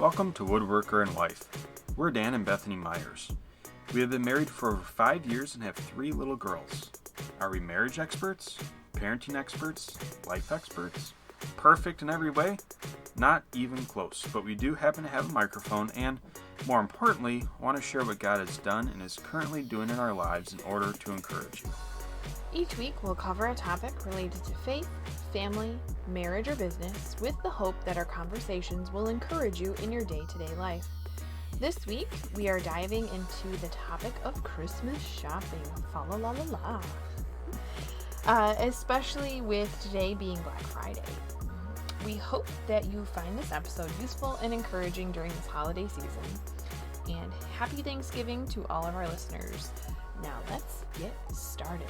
Welcome to Woodworker and Wife. We're Dan and Bethany Myers. We have been married for over 5 years and have 3 little girls. Are we marriage experts? Parenting experts? Life experts? Perfect in every way? Not even close, but we do happen to have a microphone and, more importantly, want to share what God has done and is currently doing in our lives in order to encourage you. Each week we'll cover a topic related to faith, family, marriage, or business with the hope that our conversations will encourage you in your day-to-day life. This week we are diving into the topic of Christmas shopping. Fa la la la la. Especially with today being Black Friday. We hope that you find this episode useful and encouraging during this holiday season. And happy Thanksgiving to all of our listeners. Now let's get started.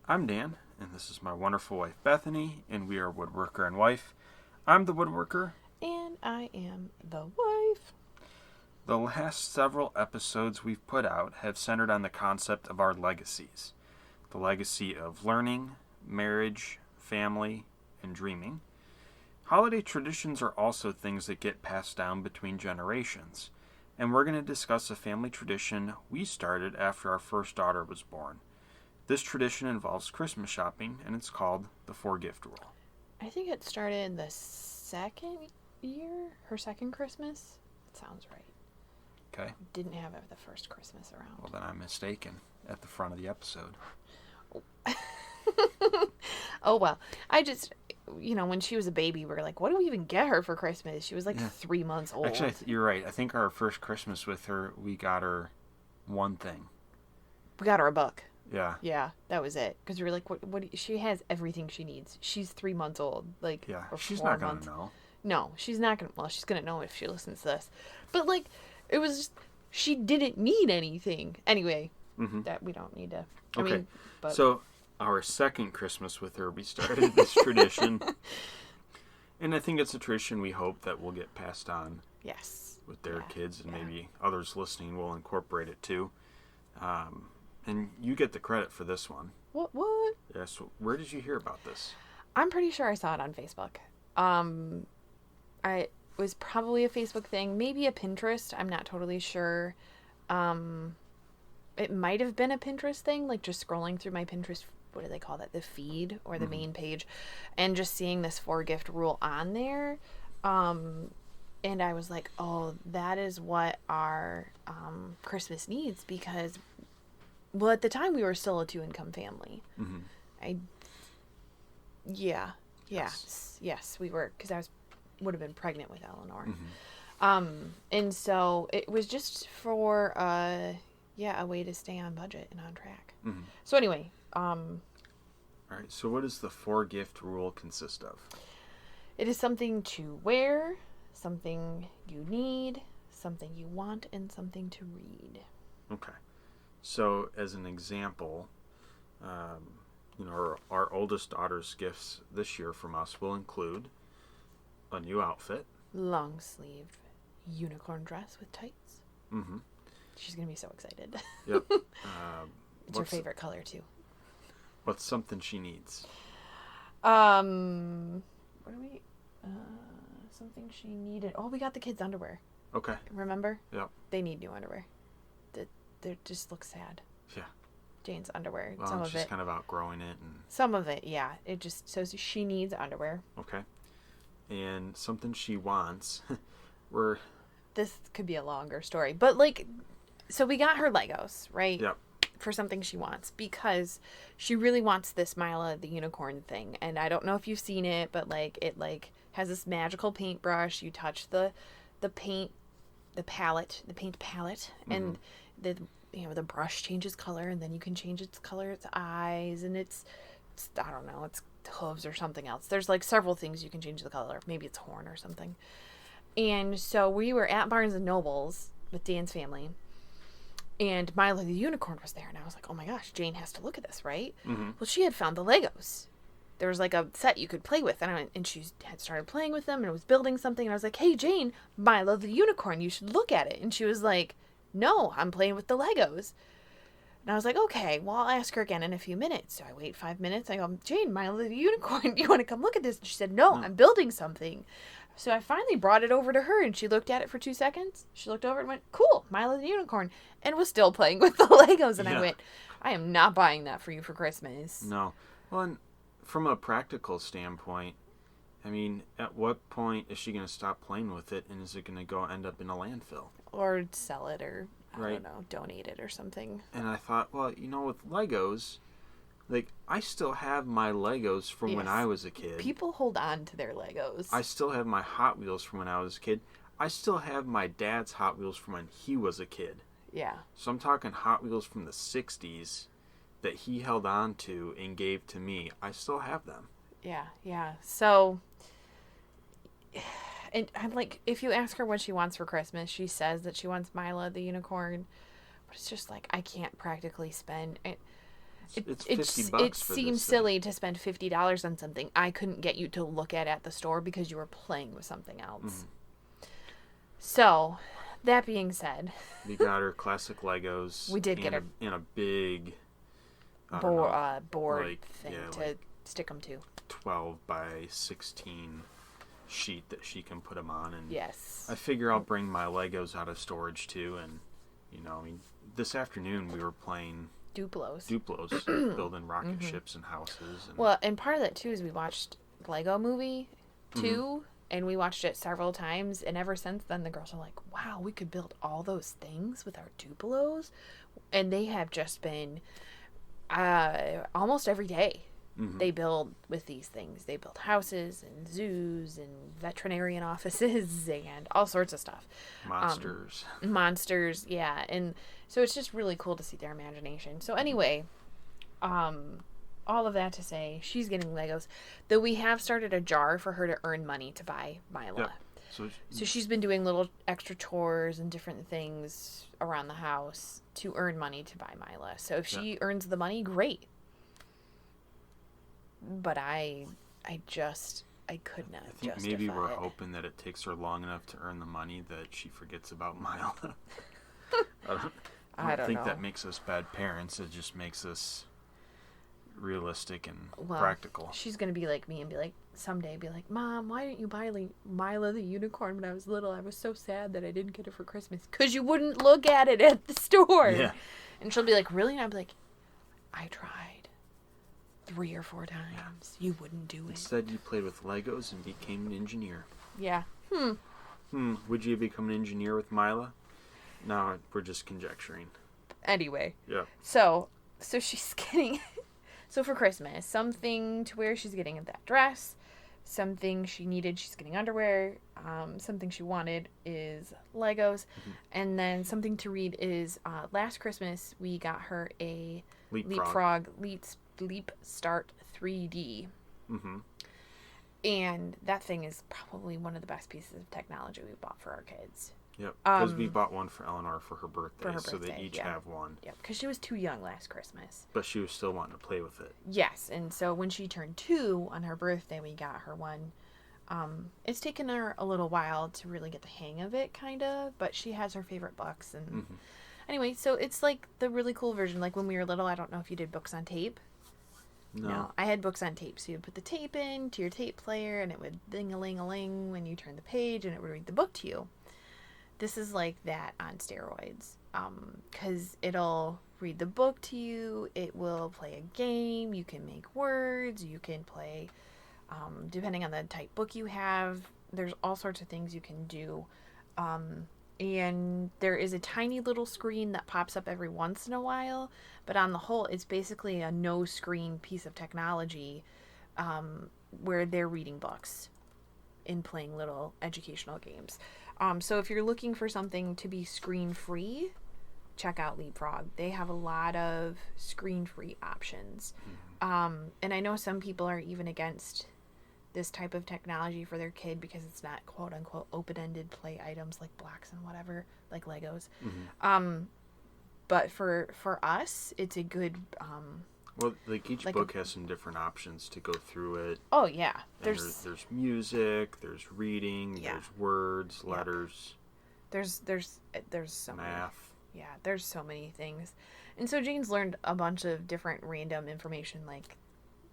I'm Dan, and this is my wonderful wife Bethany, and we are Woodworker and Wife. I'm the Woodworker. And I am the wife. The last several episodes we've put out have centered on the concept of our legacies. The legacy of learning, marriage, family, and dreaming. Holiday traditions are also things that get passed down between generations, and we're going to discuss a family tradition we started after our first daughter was born. This tradition involves Christmas shopping, and it's called the 4-gift rule. I think it started the second year, her second Christmas. That sounds right. Okay. Didn't have it the first Christmas around. Well, then I'm mistaken at the front of the episode. Oh, well. I just, when she was a baby, we were like, what do we even get her for Christmas? She was 3 months old. Actually, you're right. I think our first Christmas with her, we got her one thing. We got her a book. Yeah. Yeah, that was it. Because we were like, she has everything she needs. She's 3 months old. Yeah, or she's 4 not going months. to know. No, she's not going to. Well, she's going to know if she listens to this. But, it was just, she didn't need anything. Anyway, that we don't need to. Okay. So, our second Christmas with her, we started this tradition. And I think it's a tradition we hope that will get passed on. Yes. With their kids, and maybe others listening will incorporate it too. And you get the credit for this one. What? Yeah, so where did you hear about this? I'm pretty sure I saw it on Facebook. It was probably a Facebook thing, maybe a Pinterest. I'm not totally sure. It might have been a Pinterest thing, just scrolling through my Pinterest, what do they call that? The feed or the main page, and just seeing this 4-gift rule on there. And I was like, oh, that is what our Christmas needs, because, well, at the time we were still a 2-income family. Yes, we were, because would have been pregnant with Eleanor. And so it was just for a way to stay on budget and on track. So anyway, all right, so what does the 4-gift rule consist of? It is something to wear, something you need, something you want, and something to read. Okay. So as an example, our oldest daughter's gifts this year from us will include a new outfit. Long sleeve unicorn dress with tights. She's going to be so excited. Yep. It's her favorite color too. What's something she needs? Something she needed. Oh, we got the kids' underwear. Okay. Remember? Yep. They need new underwear. They just look sad. Yeah. Jane's underwear. Well, some of she's it. kind of outgrowing it. Some of it, yeah. It just, so she needs underwear. Okay. And something she wants. This could be a longer story. But, so we got her Legos, right? Yep. For something she wants, because she really wants this Mila the unicorn thing. And I don't know if you've seen it, but, it, has this magical paintbrush. You touch the paint palette, and the brush changes color, and then you can change its color, its eyes, and it's I don't know, it's hooves or something else. There's several things you can change the color. Maybe it's horn or something. And so we were at Barnes and Noble's with Dan's family, and Milo the unicorn was there, and I was like, oh my gosh, Jane has to look at this, right? Well, she had found the Legos. There was a set you could play with, and she had started playing with them, and it was building something, and I was like, hey Jane, Milo the unicorn, you should look at it. And she was like, no, I'm playing with the Legos. And I was like, okay, well, I'll ask her again in a few minutes. So I wait 5 minutes. I go, Jane, Milo the unicorn, do you want to come look at this? And she said, no, I'm building something. So I finally brought it over to her, and she looked at it for 2 seconds. She looked over and went, cool, Milo the unicorn, and was still playing with the Legos. And I went, I am not buying that for you for Christmas. No. Well, and from a practical standpoint, I mean, at what point is she going to stop playing with it, and is it going to go end up in a landfill? Or sell it, or, I Right. don't know, donate it or something. And I thought, well, with Legos, like, I still have my Legos from when Yes. I was a kid. People hold on to their Legos. I still have my Hot Wheels from when I was a kid. I still have my dad's Hot Wheels from when he was a kid. Yeah. So I'm talking Hot Wheels from the 60s that he held on to and gave to me. I still have them. Yeah. So, and I'm like, if you ask her what she wants for Christmas, she says that she wants Mila the unicorn. But it's just like, I can't practically spend... It's $50 It for seems this silly to spend $50 on something I couldn't get you to look at the store because you were playing with something else. So, that being said... We got her classic Legos. We did get her... In a big... board like, thing yeah, to like 'em to. 12 by 16 sheet that she can put them on. And Yes. I figure I'll bring my Legos out of storage too. And, I mean, this afternoon we were playing... Duplos, building rocket ships and houses. And... Well, and part of that, too, is we watched Lego Movie 2, and we watched it several times, and ever since then, the girls are like, wow, we could build all those things with our Dupelos, and they have just been, almost every day, they build with these things. They build houses, and zoos, and veterinarian offices, and all sorts of stuff. Monsters, yeah, and so it's just really cool to see their imagination. So anyway, all of that to say, she's getting Legos. Though we have started a jar for her to earn money to buy Mila. Yep. So she's been doing little extra chores and different things around the house to earn money to buy Mila. So if she earns the money, great. But I could not justify it. Maybe we're hoping that it takes her long enough to earn the money that she forgets about Mila. I don't think know. that makes us bad parents. It just makes us realistic and practical. She's going to be like me and someday be like, Mom, why didn't you buy Mila the unicorn when I was little? I was so sad that I didn't get it for Christmas. Because you wouldn't look at it at the store. Yeah. And she'll be like, really? And I'll be like, I tried 3 or 4 times. Yeah. You wouldn't do it. Instead, you played with Legos and became an engineer. Yeah. Would you become an engineer with Mila? No, we're just conjecturing. Anyway. Yeah. So she's getting... So for Christmas, something to wear, she's getting that dress. Something she needed, she's getting underwear. Something she wanted is Legos. And then something to read is, last Christmas, we got her a Leapfrog Leap Start 3D. And that thing is probably one of the best pieces of technology we bought for our kids. Yep, because we bought one for Eleanor for her birthday, so they each have one. Yep, because she was too young last Christmas. But she was still wanting to play with it. Yes, and so when she turned 2 on her birthday, we got her one. It's taken her a little while to really get the hang of it, kind of, but she has her favorite books. And anyway, so it's like the really cool version. Like when we were little, I don't know if you did books on tape. No, I had books on tape. So you would put the tape in to your tape player, and it would ding-a-ling-a-ling when you turned the page, and it would read the book to you. This is like that on steroids, because it'll read the book to you, it will play a game, you can make words, you can play, depending on the type book you have, there's all sorts of things you can do, and there is a tiny little screen that pops up every once in a while, but on the whole, it's basically a no-screen piece of technology, where they're reading books and playing little educational games. So if you're looking for something to be screen-free, check out Leapfrog. They have a lot of screen-free options. And I know some people are even against this type of technology for their kid because it's not quote-unquote open-ended play items like blocks and whatever, like Legos. But for us, it's a good... well, like each book has some different options to go through it. Oh, yeah. There's music, there's reading, there's words, letters. There's some math. Yeah, there's so many things. And so Jane's learned a bunch of different random information, like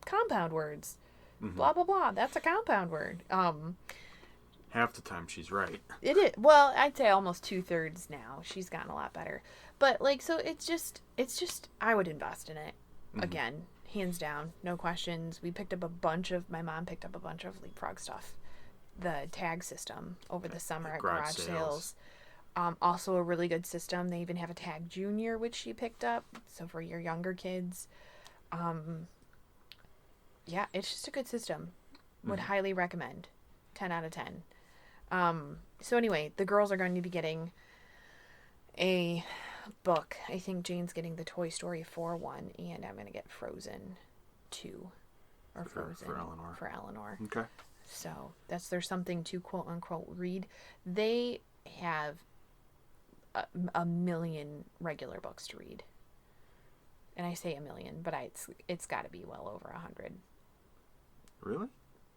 compound words. Blah, blah, blah. That's a compound word. Half the time she's right. It is. Well, I'd say almost 2/3 now. She's gotten a lot better. But, like, so it's just, I would invest in it. Again, hands down, no questions. My mom picked up a bunch of Leapfrog stuff. The tag system over the summer at garage sales. Also a really good system. They even have a Tag Junior, which she picked up. So for your younger kids. Yeah, it's just a good system. Would highly recommend. 10 out of 10. So anyway, the girls are going to be getting a book. I think Jane's getting the Toy Story 4 one, and I'm going to get Frozen 2. Or Frozen. For Eleanor. For Eleanor. Okay. So that's their something to quote unquote read. They have a million regular books to read. And I say a million, but it's got to be well over 100. Really?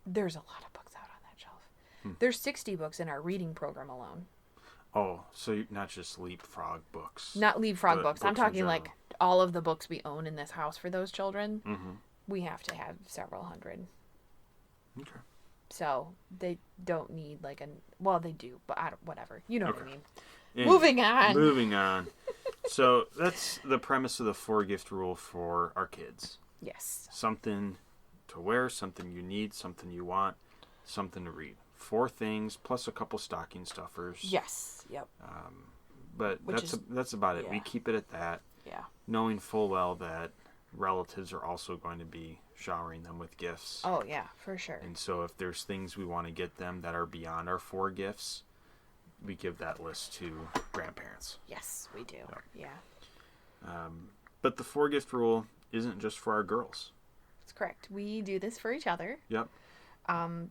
There's a lot of books out on that shelf. There's 60 books in our reading program alone. Oh, so not just Leapfrog books. Not Leapfrog books. I'm talking in like all of the books we own in this house for those children. Mm-hmm. We have to have several hundred. Okay. So they don't need well, they do, but whatever. You know what I mean. Anyway, Moving on. So that's the premise of the 4-gift rule for our kids. Yes. Something to wear, something you need, something you want, something to read. 4 things plus a couple stocking stuffers. Yes. Yep. But that's about it. Yeah. We keep it at that. Yeah. Knowing full well that relatives are also going to be showering them with gifts. Oh, yeah, for sure. And so if there's things we want to get them that are beyond our 4 gifts, we give that list to grandparents. Yes, we do. Yep. Yeah. But the 4-gift rule isn't just for our girls. That's correct. We do this for each other. Yep.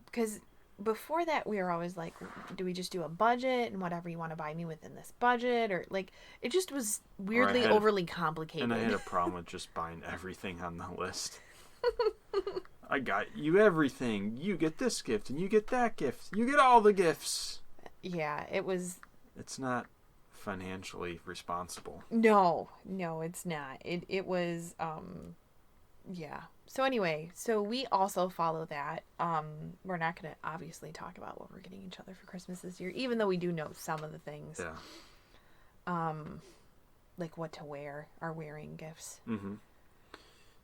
Because before that, we were always like, do we just do a budget and whatever you want to buy me within this budget? Or like, it just was weirdly overly complicated. And I had a problem with just buying everything on the list. I got you everything. You get this gift and you get that gift. You get all the gifts. Yeah, it was... It's not financially responsible. No, it's not. It was, yeah. So anyway, so we also follow that. We're not going to obviously talk about what we're getting each other for Christmas this year, even though we do know some of the things. Yeah. Like what to wear, our wearing gifts. Mm-hmm.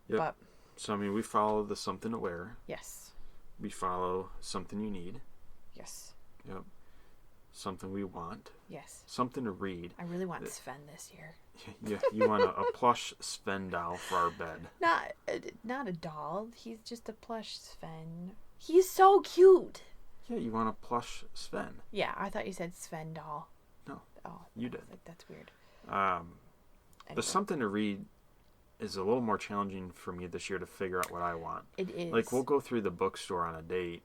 Yep. But, so, I mean, we follow the something to wear. Yes. We follow something you need. Yes. Yep. Something we want. Yes. Something to read. I really want Sven this year. Yeah, you want a plush Sven doll for our bed. Not a doll. He's just a plush Sven. He's so cute. Yeah, you want a plush Sven. Yeah, I thought you said Sven doll. No. Oh, you did. Like, that's weird. Anyway. But something to read is a little more challenging for me this year to figure out what I want. It is. Like, we'll go through the bookstore on a date,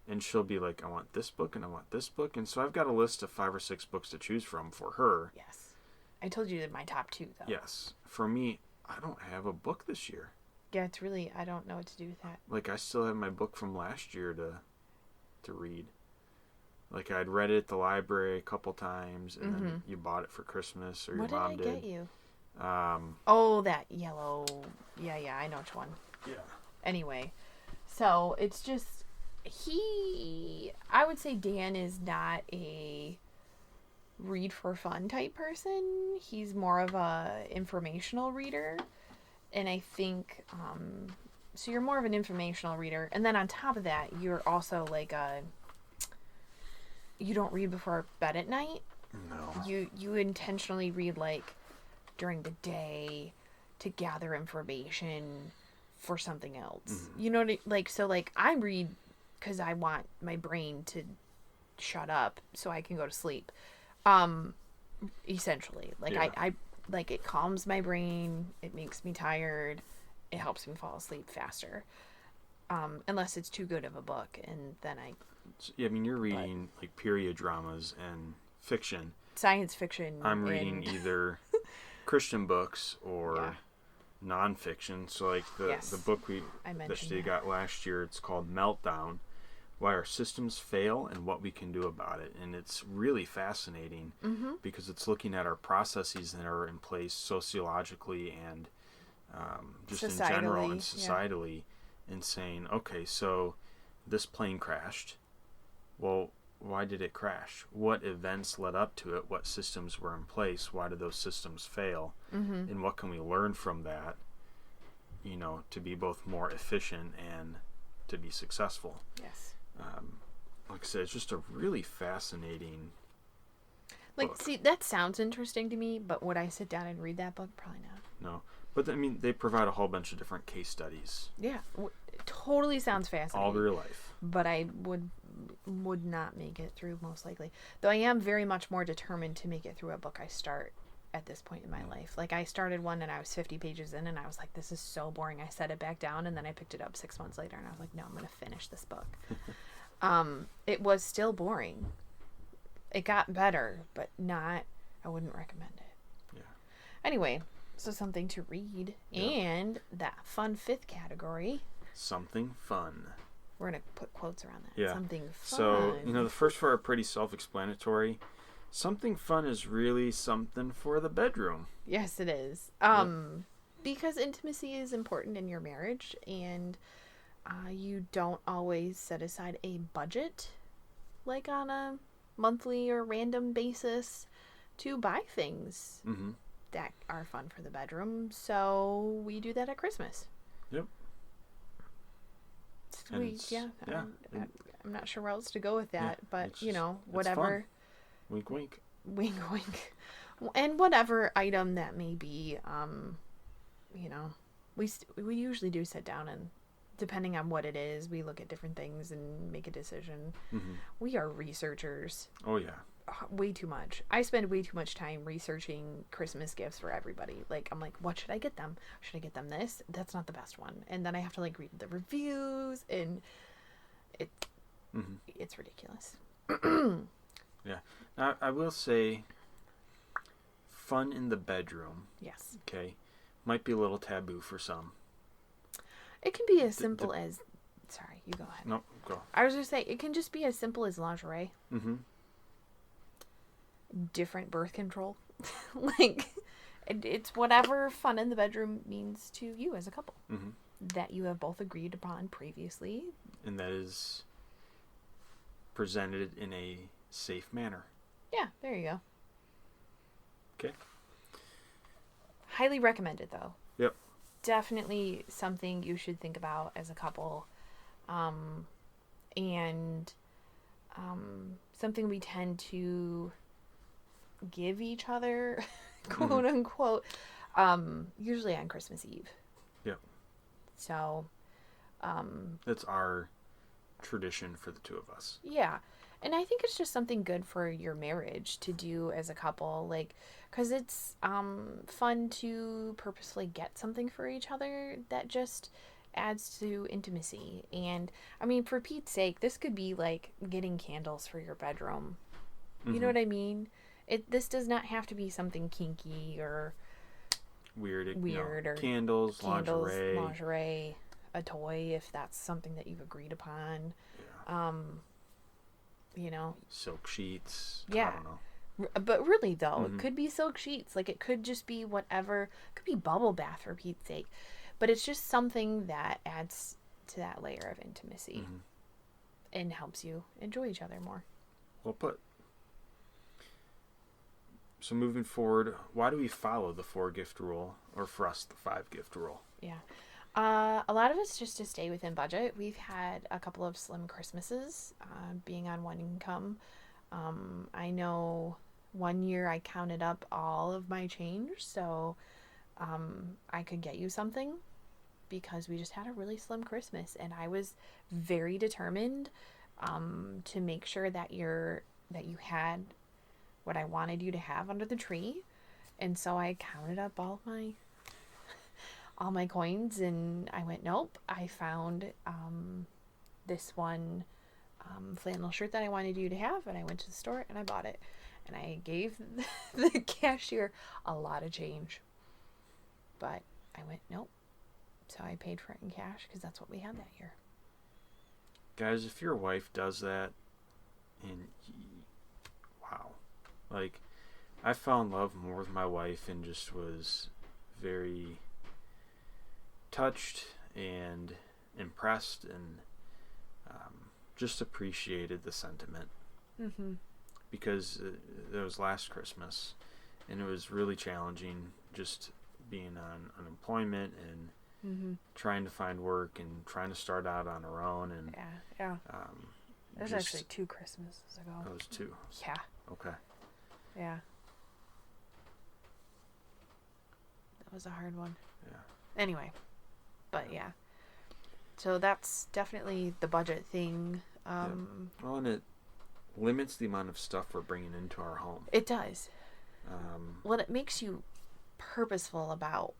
and she'll be like, I want this book, and I want this book. And so I've got a list of 5 or 6 books to choose from for her. Yes. I told you my top 2, though. Yes. For me, I don't have a book this year. Yeah, it's really, I don't know what to do with that. Like, I still have my book from last year to read. Like, I'd read it at the library a couple times, and then you bought it for Christmas, or your mom did. What did I get you? That yellow. Yeah, I know which one. Yeah. Anyway, so it's just, I would say Dan is not a read for fun type person. He's more of a informational reader. And I think, so you're more of an informational reader. And then on top of that, you're also like you don't read before bed at night. No. You intentionally read like during the day to gather information for something else. Mm-hmm. You know what like, so like I read because I want my brain to shut up so I can go to sleep. Essentially, like yeah. I like it calms my brain. It makes me tired. It helps me fall asleep faster. Unless it's too good of a book, and then I mean, you're reading like period dramas and fiction. Science fiction. I'm reading either Christian books or nonfiction. So like the book that she got last year, it's called Meltdown why our systems fail and what we can do about it. And it's really fascinating because it's looking at our processes that are in place sociologically and just in general and societally, and saying, okay, so this plane crashed. Well, why did it crash? What events led up to it? What systems were in place? Why did those systems fail? And what can we learn from that, to be both more efficient and to be successful? Yes. Like I said, it's just a really fascinating book. See, that sounds interesting to me, but would I sit down and read that book? Probably not. No. But, they provide a whole bunch of different case studies. Yeah. It totally sounds fascinating. All real life. But I would not make it through, most likely. Though I am very much more determined to make it through a book I start at this point in my life. Like, I started one and I was 50 pages in and I was like, this is so boring. I set it back down, and then I picked it up 6 months later and I was like, no, I'm going to finish this book. It was still boring. It got better, but I wouldn't recommend it. Yeah. Anyway, so something to read. Yep. And that fun fifth category. Something fun. We're going to put quotes around that. Yeah. Something fun. So, the first four are pretty self-explanatory. Something fun is really something for the bedroom. Yes, it is. Because intimacy is important in your marriage, and you don't always set aside a budget, like on a monthly or random basis, to buy things that are fun for the bedroom. So we do that at Christmas. Yep. I'm not sure where else to go with that, but whatever. Wink, wink. Wink, wink. And whatever item that may be, we usually do sit down and, depending on what it is, we look at different things and make a decision. We are researchers. Oh, yeah. Way too much. I spend way too much time researching Christmas gifts for everybody. Like, I'm like, what should I get them? Should I get them this? That's not the best one. And then I have to read the reviews, and it's ridiculous. Yeah. Now, I will say, fun in the bedroom. Yes. Okay. Might be a little taboo for some. It can be as simple as... Sorry, you go ahead. No, go. I was going to say, it can just be as simple as lingerie. Different birth control. It's whatever fun in the bedroom means to you as a couple. That you have both agreed upon previously. And that is presented in a safe manner. Yeah, there you go. Okay. Highly recommended, though. Yep. Definitely something you should think about as a couple. And something we tend to give each other, quote unquote, usually on Christmas Eve. Yep. So, that's our tradition for the two of us. Yeah. And I think it's just something good for your marriage to do as a couple, because it's fun to purposefully get something for each other that just adds to intimacy. And, for Pete's sake, this could be like getting candles for your bedroom. You know what I mean? This does not have to be something kinky or weird or candles, lingerie, a toy if that's something that you've agreed upon. Yeah. Silk sheets. Yeah. I don't know. But really, though, it could be silk sheets. It could just be whatever. It could be bubble bath, for Pete's sake. But it's just something that adds to that layer of intimacy and helps you enjoy each other more. Well put. So moving forward, why do we follow the 4-gift rule, or for us, the 5-gift rule? Yeah. A lot of it's just to stay within budget. We've had a couple of slim Christmases, being on one income. I know one year I counted up all of my change, so I could get you something, because we just had a really slim Christmas, and I was very determined to make sure that you had what I wanted you to have under the tree. And so I counted up all my coins, and I went, nope. I found this one flannel shirt that I wanted you to have, and I went to the store and I bought it, and I gave the cashier a lot of change, but I went, nope. So I paid for it in cash, because that's what we had that year. guys, if your wife does that, and wow, like, I fell in love more with my wife and just was very touched and impressed and just appreciated the sentiment. Mm-hmm. Because it was last Christmas, and it was really challenging just being on unemployment and Mm-hmm. trying to find work and trying to start out on our own. And Yeah. There's actually 2 Christmases ago. That was 2. Yeah. Okay. Yeah. That was a hard one. Yeah. Anyway, but yeah. So that's definitely the budget thing. Well, and it limits the amount of stuff we're bringing into our home. It does. Well, it makes you purposeful about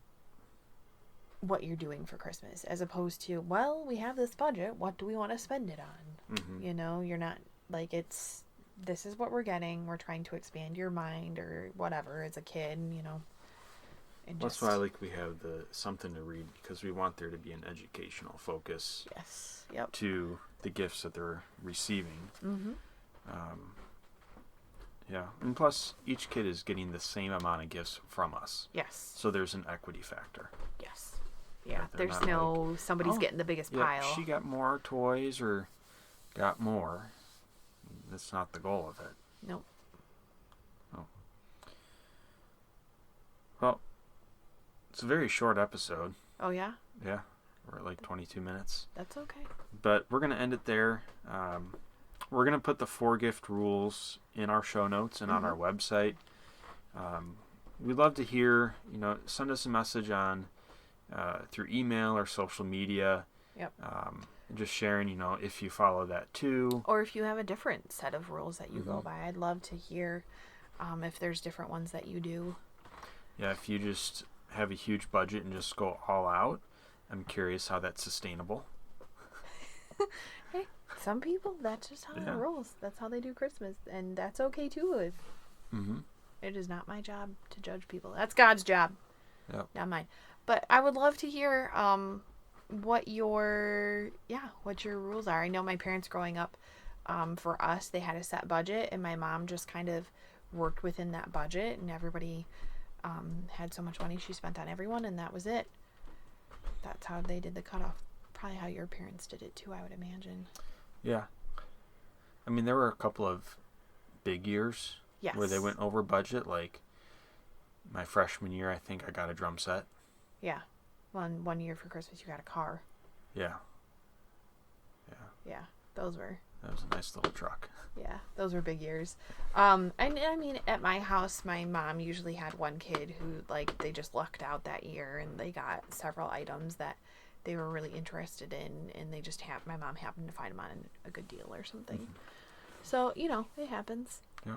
what you're doing for Christmas, as opposed to, well, we have this budget, what do we want to spend it on? Mm-hmm. You know, you're not like, this is what we're getting, we're trying to expand your mind or whatever as a kid, you know. That's why we have the something to read, because we want there to be an educational focus. Yes. Yep. To the gifts that they're receiving. Mm-hmm. Yeah, and plus each kid is getting the same amount of gifts from us. Yes. So there's an equity factor. Yes. Yeah, They're there's not no somebody's getting the biggest pile. She got more toys or got more. That's not the goal of it. Nope. Oh. Well, it's a very short episode. Oh, yeah? Yeah, we're at like 22 minutes. That's okay. But we're going to end it there. We're going to put the 4 gift rules in our show notes and on our website. We'd love to hear, send us a message on through email or social media. Yep. Just sharing, if you follow that too. Or if you have a different set of rules that you go by. I'd love to hear if there's different ones that you do. Yeah, if you just have a huge budget and just go all out, I'm curious how that's sustainable. Hey, some people, that's just how it rolls. That's how they do Christmas. And that's okay too. It is not my job to judge people. That's God's job. Yep. Not mine. But I would love to hear what your rules are. I know my parents growing up, for us, they had a set budget, and my mom just kind of worked within that budget, and everybody had so much money she spent on everyone, and that was it. That's how they did the cutoff. Probably how your parents did it too, I would imagine. Yeah. I mean, there were a couple of big years where they went over budget. Like my freshman year, I think I got a drum set. Yeah. One year for Christmas, you got a car. Yeah. Yeah. Those were. That was a nice little truck. Yeah, those were big years. And I mean, at my house, my mom usually had one kid who, they just lucked out that year, and they got several items that they were really interested in, and they just my mom happened to find them on a good deal or something. So, it happens. Yeah.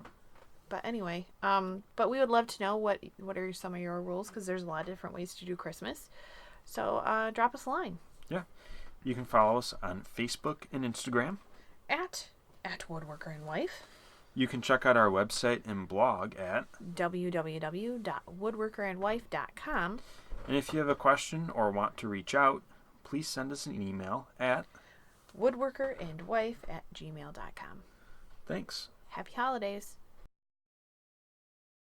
But anyway, but we would love to know what are some of your rules, because there's a lot of different ways to do Christmas. So, drop us a line. Yeah. You can follow us on Facebook and Instagram. At Woodworker and Wife. You can check out our website and blog at www.woodworkerandwife.com. And if you have a question or want to reach out, please send us an email at woodworkerandwife@gmail.com. Thanks. Happy holidays.